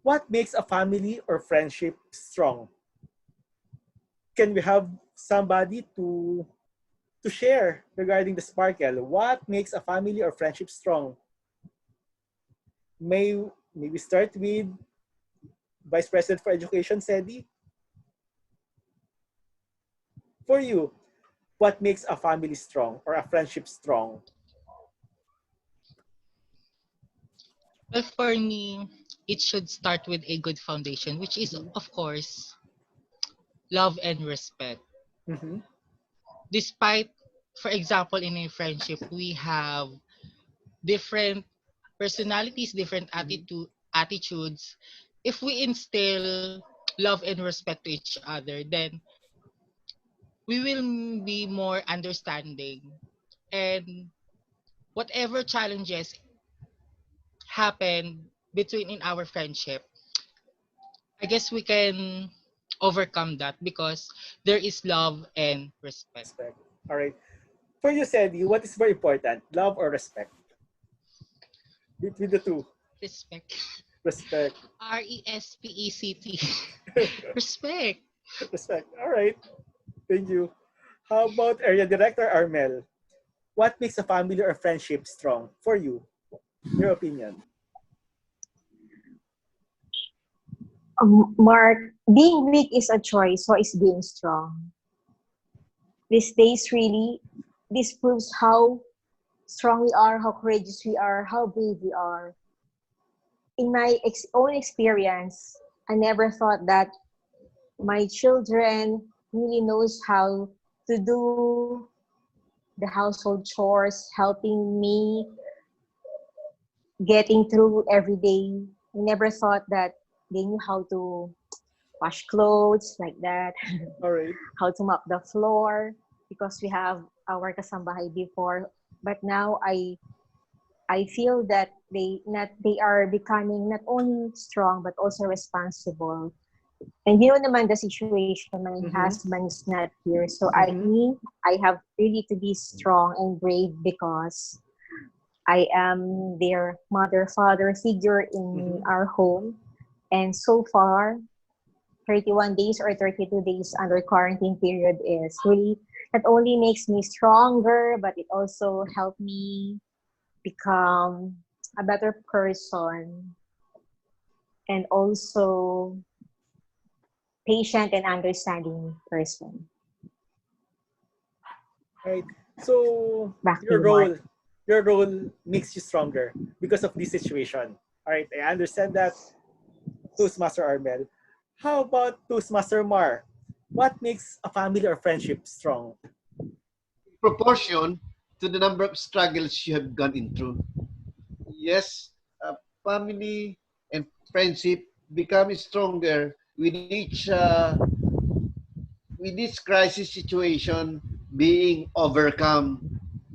What makes a family or friendship strong? Can we have somebody to share regarding the sparkle? What makes a family or friendship strong? May we start with Vice President for Education, Sedi? For you, what makes a family strong or a friendship strong? Well, for me, it should start with a good foundation, which is, of course, love and respect. Mm-hmm. Despite, for example, in a friendship, we have different personalities, different attitudes. If we instill love and respect to each other, then we will be more understanding. And whatever challenges happen between in our friendship, I guess we can overcome that because there is love and respect. Respect. All right. For you, Sedi, what is more important, love or respect? Between the two, Respect. respect. RESPECT. Respect. Respect. All right. Thank you. How about Area Director Armel? What makes a family or friendship strong for you? Your opinion. Mark, being weak is a choice, so is being strong. These days, really, this proves how strong we are, how courageous we are, how brave we are. In my own experience, I never thought that my children really knows how to do the household chores, helping me getting through every day. I never thought that they knew how to wash clothes like that, All right. how to mop the floor, because we have our kasambahay before. But now I feel that they are becoming not only strong but also responsible. And you know naman the situation, my husband is not here. So I have really to be strong and brave because I am their mother, father figure in our home. And so far, 31 days or 32 days under quarantine period is really not only makes me stronger, but it also helped me become a better person and also patient and understanding person. Right. So Back to your you, Mark. role makes you stronger because of this situation. All right. I understand that, Toastmaster Armel. How about Toastmaster Mar? What makes a family or friendship strong? Proportion to the number of struggles you have gone in through. Yes, family and friendship become stronger with each crisis situation being overcome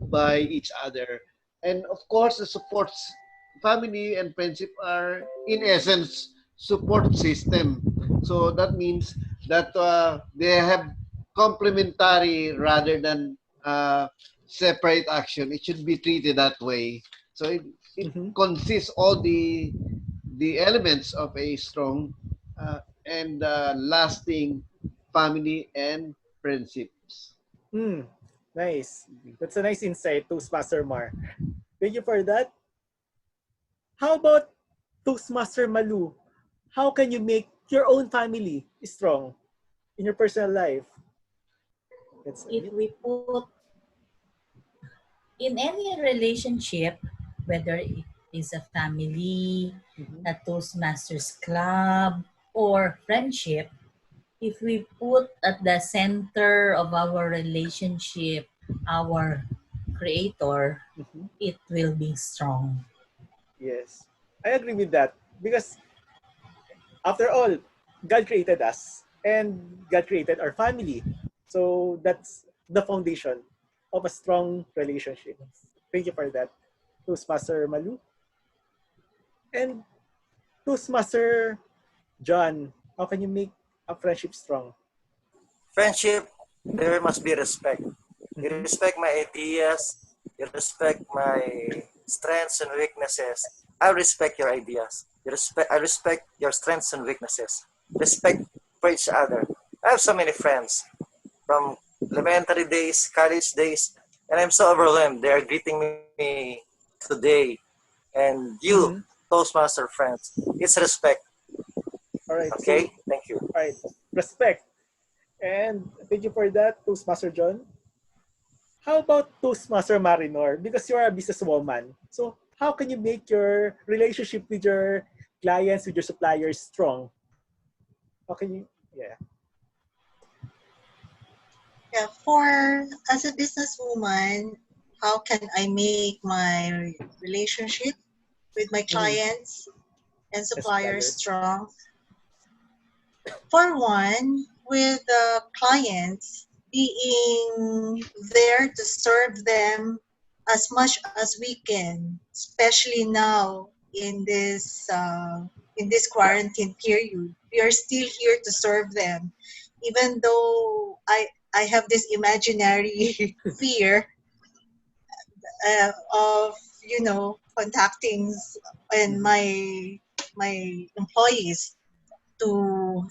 by each other. And of course, the supports family and friendship are in essence support system. So that means that they have complementary rather than separate action. It should be treated that way. So it consists all the elements of a strong and lasting family and friendships. Hmm. Nice. That's a nice insight, Toastmaster Mar. Thank you for that. How about Toastmaster Malu? How can you make your own family strong in your personal life? That's If it. we put in any relationship, whether it is a family, a Toastmasters club, or friendship, if we put at the center of our relationship our creator, it will be strong. Yes. I agree with that because after all, God created us and God created our family. So that's the foundation of a strong relationship. Thank you for that, Toastmaster Malu. And Toastmaster John, how can you make a friendship strong? Friendship, there must be respect. You respect my ideas, you respect my strengths and weaknesses. I respect your ideas. I respect your strengths and weaknesses. Respect for each other. I have so many friends from elementary days, college days, and I'm so overwhelmed. They are greeting me today. And you, Mm-hmm. Toastmaster friends, it's respect. All right. Okay? So, Thank you. all right. Respect. And thank you for that, Toastmaster John. How about Toastmaster Marinor? Because you are a businesswoman. So, how can you make your relationship with your clients, with your suppliers strong? How can you, yeah. Yeah, for as a businesswoman, how can I make my relationship with my Mm-hmm. clients and And suppliers suppliers. strong? For one, with the clients, being there to serve them as much as we can, especially now in this quarantine period. We are still here to serve them, even though I have this imaginary fear of contacting and Mm-hmm. my employees to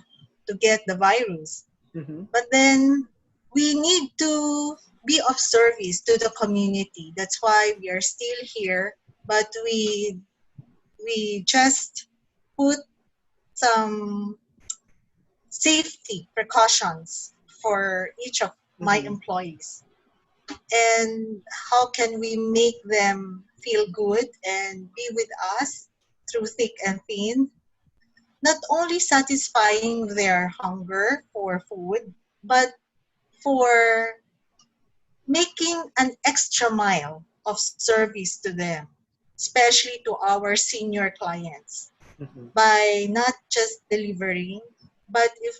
get the virus. Mm-hmm. But then we need to be of service to the community. That's why we are still here, but we just put some safety precautions for each of my Mm-hmm. employees. And how can we make them feel good and be with us through thick and thin? Not only satisfying their hunger for food, but for making an extra mile of service to them, especially to our senior clients, Mm-hmm. by not just delivering, but if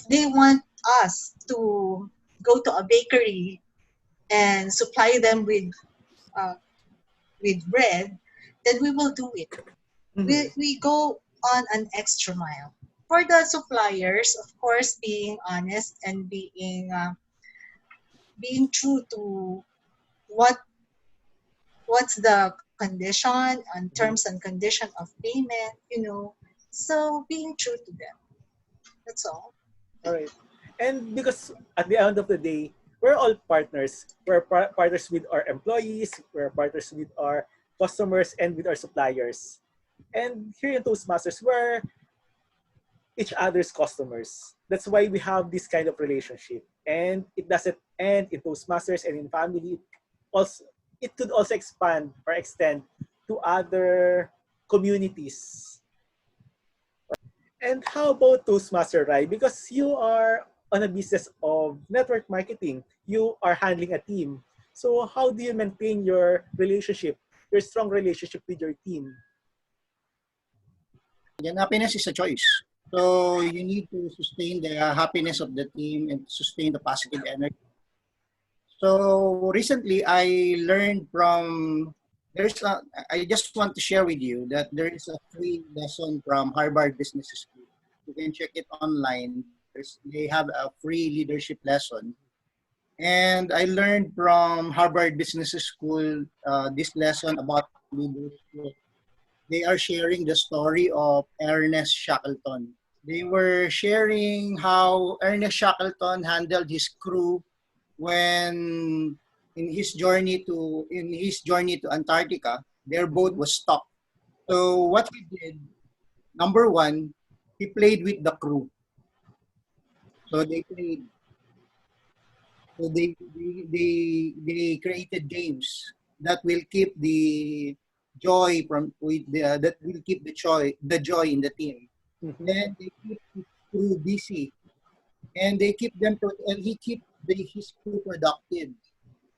they want us to go to a bakery and supply them uh, with bread, then we will do it. Mm-hmm. We go on an extra mile. For the suppliers, of course, being honest and being true to what what's the condition and terms and condition of payment. So being true to them. That's all. All right. And because at the end of the day, we're all partners. We're partners with our employees, we're partners with our customers, and with our suppliers. And here in Toastmasters, we're each other's customers. That's why we have this kind of relationship. And it doesn't end in Toastmasters and in family. Also, it could also expand or extend to other communities. And how about Toastmaster Rai? Because you are on a business of network marketing, you are handling a team. So how do you maintain your relationship, your strong relationship with your team? Then happiness is a choice. So you need to sustain the happiness of the team and sustain the positive energy. So recently I learned from there's a, I just want to share with you that there is a free lesson from Harvard Business School. You can check it online. They have a free leadership lesson. And I learned from Harvard Business School this lesson about leadership. They are sharing the story of Ernest Shackleton. They were sharing how Ernest Shackleton handled his crew when in his journey to Antarctica, their boat Mm-hmm. was stuck. So what he did, number one, he played with the crew. So they played. So they created games that will keep the joy from with the that will keep the joy in the team. Mm-hmm. Then they keep his crew busy and and he keep his crew productive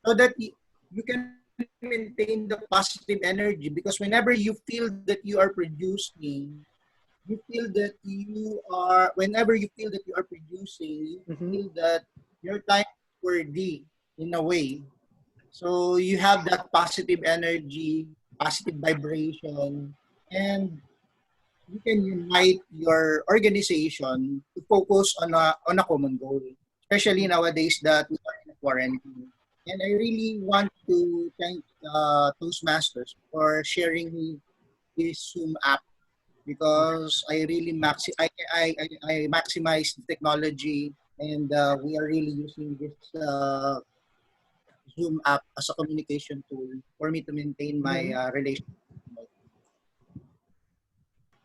so that you can maintain the positive energy because whenever you feel that you are producing, whenever you feel that you are producing, you Mm-hmm. feel that your time is worthy in a way. So you have that positive energy, positive vibration, and you can unite your organization to focus on a common goal, especially nowadays that we are in a quarantine. And I really want to thank Toastmasters for sharing this Zoom app because I really I maximize the technology, and we are really using this Zoom app as a communication tool for me to maintain my relationship.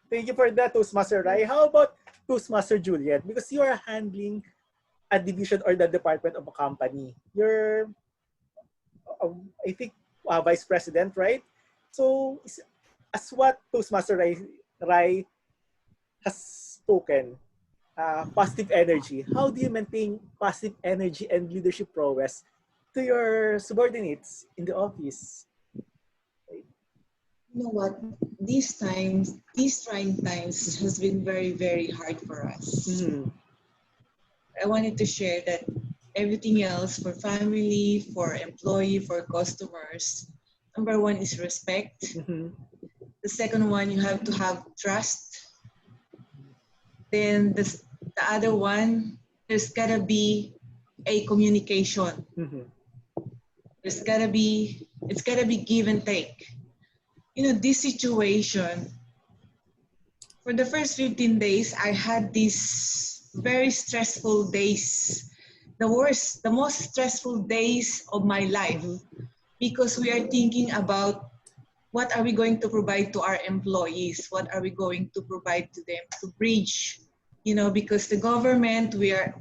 Thank you for that, Toastmaster Rai. How about Toastmaster Juliet? Because you are handling a division or the department of a company. You're, I think, vice president, right? So, as what Toastmaster Rai has spoken, positive energy. How do you maintain positive energy and leadership prowess to your subordinates in the office? You know what? These trying times has been very, very hard for us. Mm-hmm. I wanted to share that everything else for family, for employee, for customers, number one is respect. Mm-hmm. The second one, you have to have trust. Then the other one, there's gotta be a communication. Mm-hmm. It's gotta be give and take. You know, this situation, for the first 15 days, I had these very stressful days, the most stressful days of my life, because we are thinking about what are we going to provide to our employees? What are we going to provide to them to bridge? You know, because the government, we are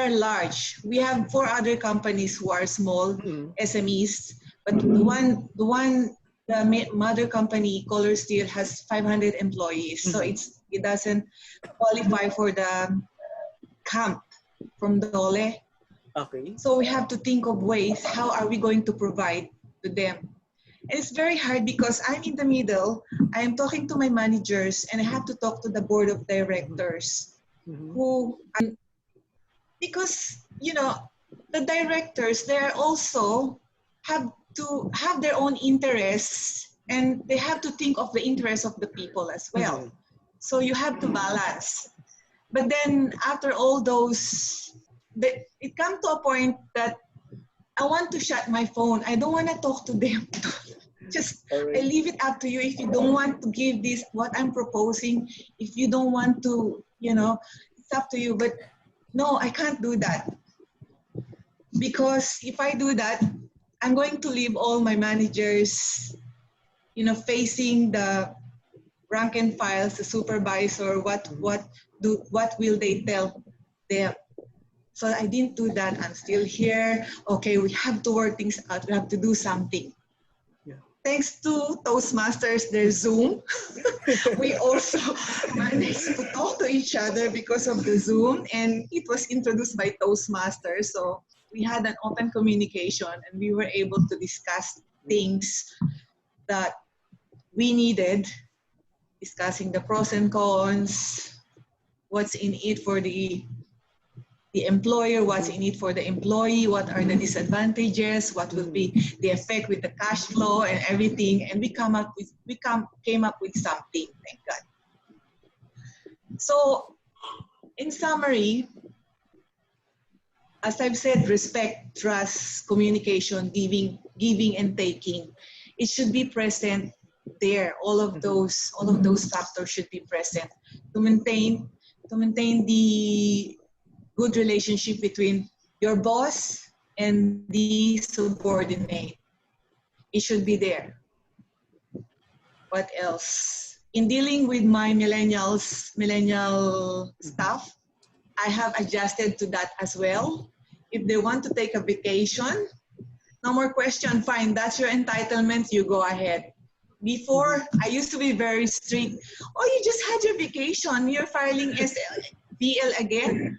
large. We have 4 other companies who are small SMEs, but the mother company, Color Steel, has 500 employees, so it doesn't qualify for the camp from Dole. Okay. So we have to think of ways, how are we going to provide to them? And it's very hard because I'm in the middle. I am talking to my managers and I have to talk to the board of directors who, because, you know, the directors, they are also have to have their own interests and they have to think of the interests of the people as well. So you have to balance. But then after all those, it comes to a point that I want to shut my phone. I don't want to talk to them. Just, I leave it up to you. If you don't want to give this, what I'm proposing, if you don't want to, you know, it's up to you. But no, I can't do that. Because if I do that, I'm going to leave all my managers, you know, facing the rank and files, the supervisor, what will they tell them? So I didn't do that. I'm still here. Okay, we have to work things out. We have to do something. Yeah. Thanks to Toastmasters, their Zoom, we also managed to talk to each other because of the Zoom, and it was introduced by Toastmasters. So we had an open communication, and we were able to discuss things that we needed, discussing the pros and cons, what's in it for the employer, what's in it for the employee, what are the disadvantages, what will be the effect with the cash flow and everything, and we came up with something, thank God. So, in summary, as I've said, respect, trust, communication, giving and taking, it should be present there. All of those factors should be present to maintain the good relationship between your boss and the subordinate. It should be there. What else? In dealing with my millennial staff, I have adjusted to that as well. If they want to take a vacation, no more question, fine, that's your entitlement, you go ahead. Before, I used to be very strict. Oh, you just had your vacation, you're filing SBL again?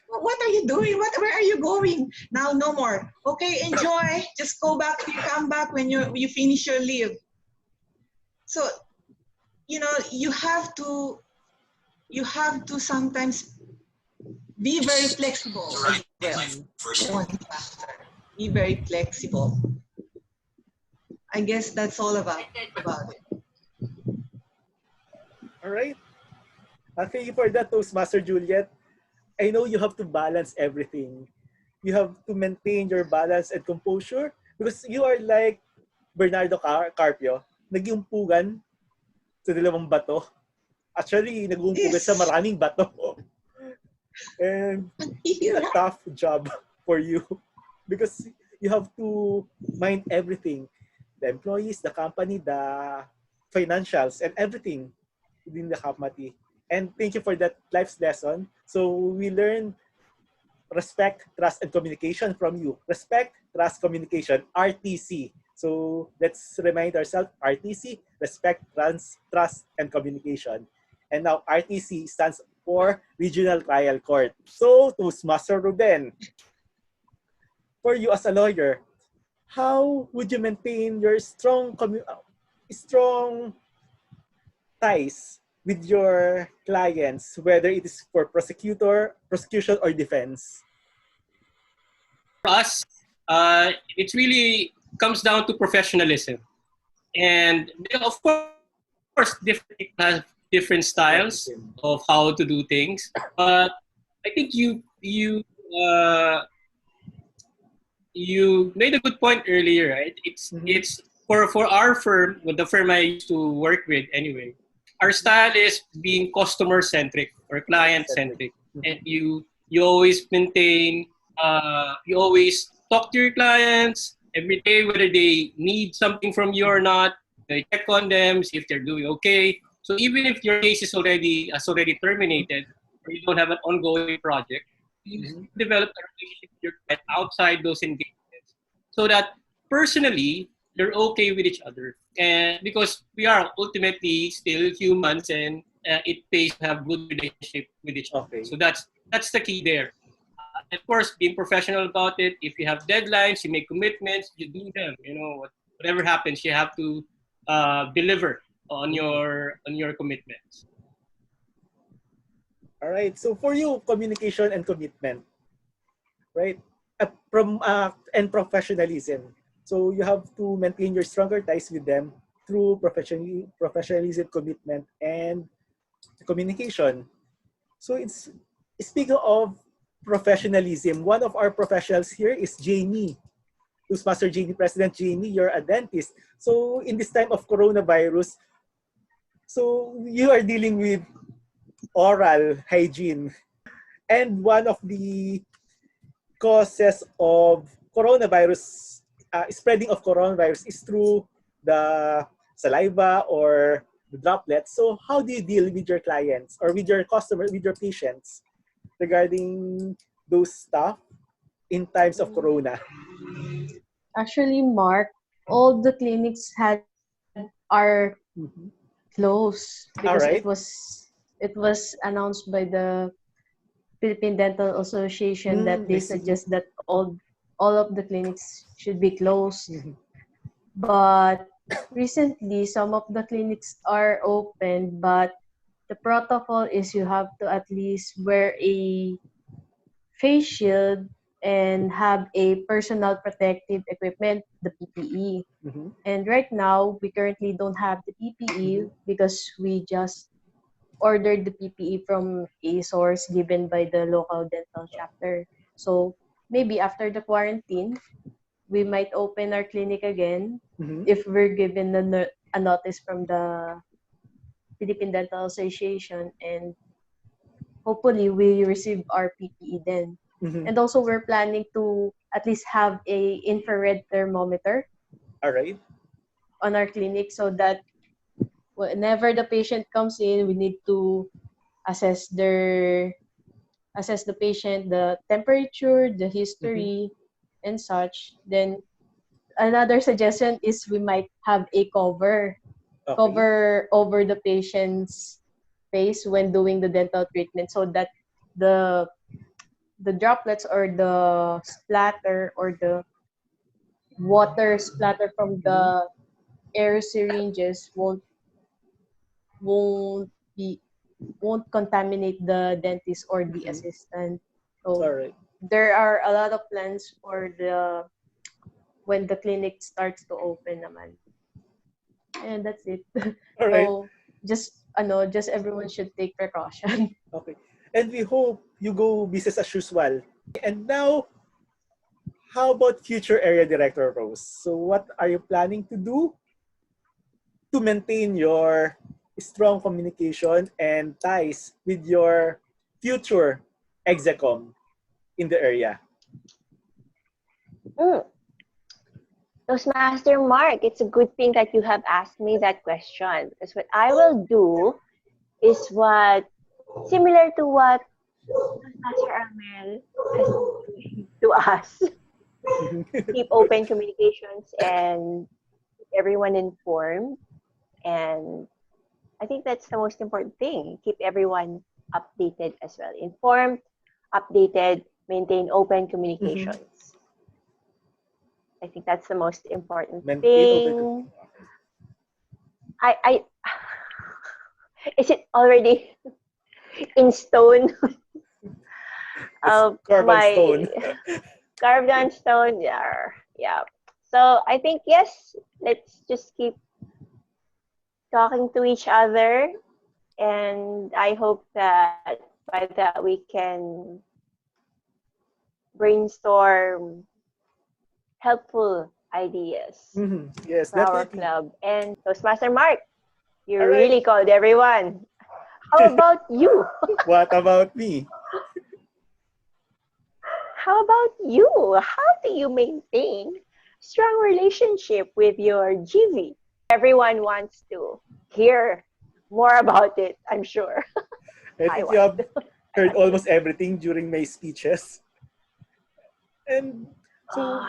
What are you doing? Where are you going? Now, no more. Okay, enjoy. Just go back. You come back when you finish your leave. So, you know, you have to sometimes be very flexible as well. One factor. Be very flexible. I guess that's all about it. All right. Thank you for that, Toastmaster Juliet. I know you have to balance everything. You have to maintain your balance and composure because you are like Bernardo Carpio, naging pugan sa dalawang bato. Actually, nag-uumpugan sa Yes. maraming bato. And it's a Mahirap. tough job for you because you have to mind everything. The employees, the company, the financials, and everything within the company. And thank you for that life's lesson. So we learn respect, trust, and communication from you. Respect, trust, communication, RTC. So let's remind ourselves, RTC, respect, trust, and communication. And now RTC stands for Regional Trial Court. So Toastmaster Ruben, for you as a lawyer, how would you maintain your strong ties with your clients, whether it is for prosecution, or defense? For us, it really comes down to professionalism. And of course, different people have different styles of how to do things. But I think uh, you made a good point earlier, right? It's for our firm, with the firm I used to work with anyway. Our style is being customer centric or client centric, and you always maintain. You always talk to your clients every day, whether they need something from you or not. You check on them, see if they're doing okay. So even if your case is already terminated, or you don't have an ongoing project, you develop a relationship with your client outside those engagements, so that personally you're okay with each other, and because we are ultimately still humans, and it pays to have good relationship with each other. Okay. So that's the key there. Of course, being professional about it. If you have deadlines, you make commitments, you do them. Whatever happens, you have to deliver on your commitments. All right. So for you, communication and commitment, right? And professionalism. So you have to maintain your stronger ties with them through professionalism, commitment, and communication. So it's speaking of professionalism. One of our professionals here is Jamie. Toastmaster Jamie, President Jamie, you're a dentist. So in this time of coronavirus, so you are dealing with oral hygiene. And one of the causes of coronavirus, spreading of coronavirus is through the saliva or the droplets. So how do you deal with your clients or with your customers, with your patients regarding those stuff in times of corona? Actually, Mark, all the clinics are closed because All right. it was announced by the Philippine Dental Association that they I see. suggest that all of the clinics should be closed. But recently, some of the clinics are open, but the protocol is you have to at least wear a face shield and have a personal protective equipment, the PPE. And right now, we currently don't have the PPE because we just ordered the PPE from a source given by the local dental chapter. So maybe after the quarantine, we might open our clinic again if we're given a notice from the Philippine Dental Association, and hopefully we receive our PPE then. And also we're planning to at least have a infrared thermometer All right. on our clinic so that whenever the patient comes in, we need to assess the patient, the temperature, the history, and such. Then another suggestion is we might have a cover over the patient's face when doing the dental treatment so that the droplets or the splatter or the water splatter from the air syringes won't be won't contaminate the dentist or the assistant. So All right. there are a lot of plans for the when the clinic starts to open naman. And that's it. All right. So just everyone should take precaution. Okay. And we hope you go business as usual. And now, how about future area director roles? So what are you planning to do to maintain your strong communication and ties with your future execom in the area? Mm. Toastmaster Mark, it's a good thing that you have asked me that question, because what I will do is what similar to what Toastmaster Armel has been doing to us. Keep open communications and keep everyone informed. And I think that's the most important thing. Keep everyone updated as well. Informed, updated, maintain open communications. I think that's the most important Maintain open thing. I is it already in stone? Carved on stone. Carved on stone. Yeah. So I think yes. Let's just keep talking to each other, and I hope that by that we can brainstorm helpful ideas Yes, for our definitely. club. And Toastmaster Mark, you All right. really called everyone. How about you? What about me? How about you? How do you maintain strong relationship with your GV? Everyone wants to hear more about it, I'm sure. I I think you want have heard almost everything during my speeches. And so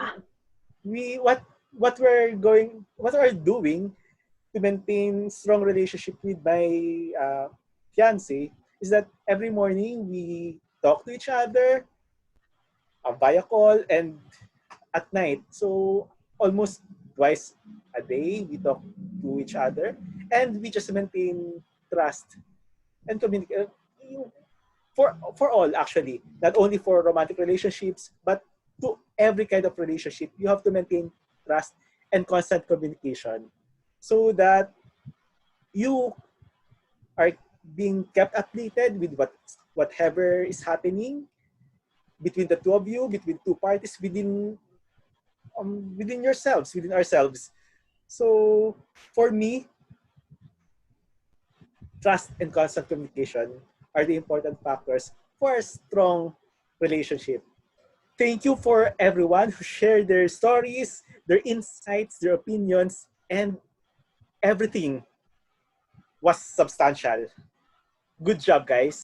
we what we're doing to maintain strong relationship with my fiance is that every morning we talk to each other via call and at night. So almost twice a day we talk to each other and we just maintain trust and communicate for all actually, not only for romantic relationships but to every kind of relationship. You have to maintain trust and constant communication so that you are being kept updated with whatever is happening between the two of you, between two parties, within yourselves, within ourselves. So for me, trust and constant communication are the important factors for a strong relationship. Thank you for everyone who shared their stories, their insights, their opinions, and everything was substantial. Good job, guys.